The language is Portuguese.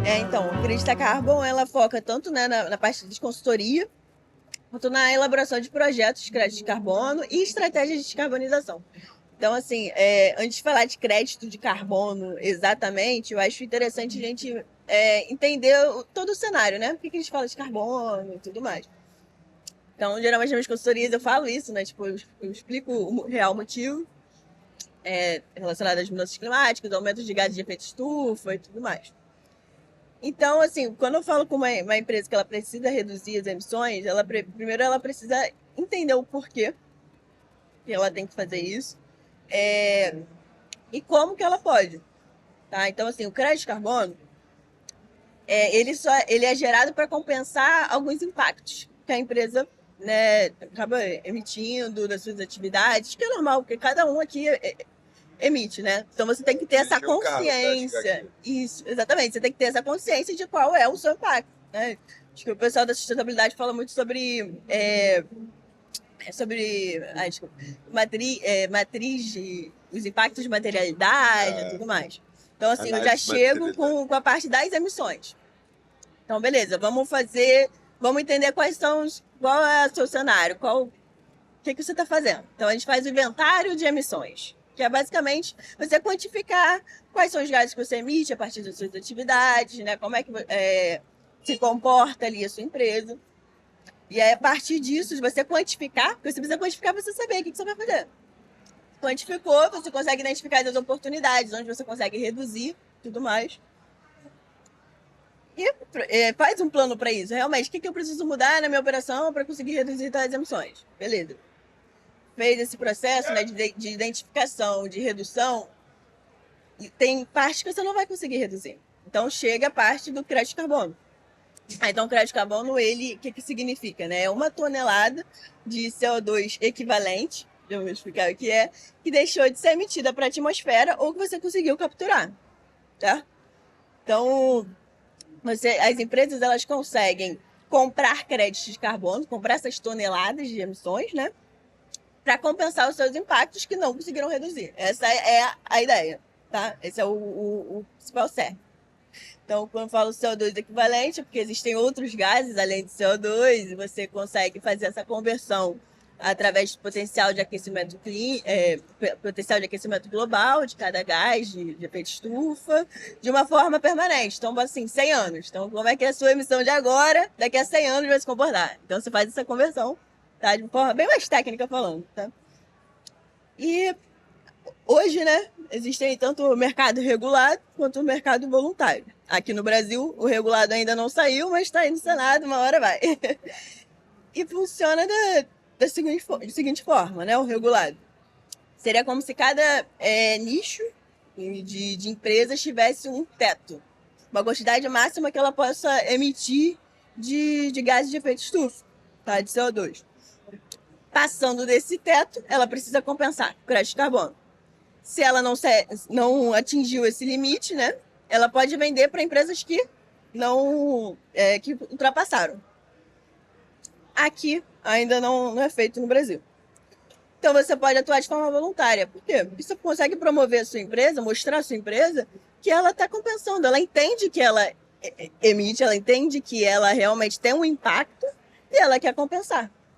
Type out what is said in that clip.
Então, a Acredita Carbon, ela foca tanto, né, na parte de consultoria, quanto na elaboração de projetos de crédito de carbono e estratégias de descarbonização. Então, assim, antes de falar de crédito de carbono exatamente, eu acho interessante a gente entender todo o cenário, né? Por que a gente fala de carbono e tudo mais. Então, geralmente nas minhas consultorias eu falo isso, né? Tipo, eu explico o real motivo relacionado às mudanças climáticas, aumento de gases de efeito estufa e tudo mais. Então, assim, quando eu falo com uma empresa que ela precisa reduzir as emissões, primeiro ela precisa entender o porquê que ela tem que fazer isso e como que ela pode. Tá? Então, assim, o crédito de carbono, ele é gerado para compensar alguns impactos que a empresa, né, acaba emitindo das suas atividades, que é normal, porque cada um aqui emite, né? Então você tem que ter essa consciência. Isso, exatamente. Você tem que ter essa consciência de qual é o seu impacto, né? Acho que o pessoal da sustentabilidade fala muito desculpa, matriz de os impactos de materialidade e tudo mais. Então, assim, eu já chego com a parte das emissões. Então, beleza, vamos entender qual é o seu cenário, o que você está fazendo. Então, a gente faz o inventário de emissões, que é basicamente você quantificar quais são os gases que você emite a partir das suas atividades, né? Como é que se comporta ali a sua empresa. E aí, a partir disso, você quantificar, porque você precisa quantificar para você saber o que você vai fazer. Quantificou, você consegue identificar as oportunidades, onde você consegue reduzir, tudo mais. E faz um plano para isso. Realmente, o que eu preciso mudar na minha operação para conseguir reduzir tais emissões? Beleza. Fez esse processo, né, de identificação, de redução, e tem parte que você não vai conseguir reduzir. Então, chega a parte do crédito de carbono. Então, o crédito de carbono, o que significa? Né? É 1 tonelada de CO2 equivalente, eu vou explicar o que é, que deixou de ser emitida para a atmosfera ou que você conseguiu capturar. Tá? Então, as empresas elas conseguem comprar créditos de carbono, comprar essas toneladas de emissões, né? Para compensar os seus impactos que não conseguiram reduzir. Essa é a ideia. Tá? Esse é o principal certo. Então, quando eu falo CO2 equivalente, é porque existem outros gases além do CO2, e você consegue fazer essa conversão através do potencial de aquecimento potencial de aquecimento global de cada gás de efeito estufa, de uma forma permanente. Então, assim, 100 anos. Então, como é que é a sua emissão de agora, daqui a 100 anos vai se comportar? Então, você faz essa conversão, tá? De uma forma bem mais técnica falando, tá? E hoje, né, existem tanto o mercado regulado quanto o mercado voluntário. Aqui no Brasil, o regulado ainda não saiu, mas está aí no Senado, uma hora vai. E funciona da seguinte forma, né, o regulado. Seria como se cada nicho de empresas tivesse um teto, uma quantidade máxima que ela possa emitir de gases de efeito estufa, tá, de CO2. Passando desse teto, ela precisa compensar o crédito de carbono. Se ela não atingiu esse limite, né, ela pode vender para empresas que que ultrapassaram. Aqui ainda não é feito no Brasil. Então você pode atuar de forma voluntária. Por quê? Porque você consegue promover a sua empresa, mostrar a sua empresa que ela está compensando. Ela entende que ela emite, ela entende que ela realmente tem um impacto e ela quer compensar.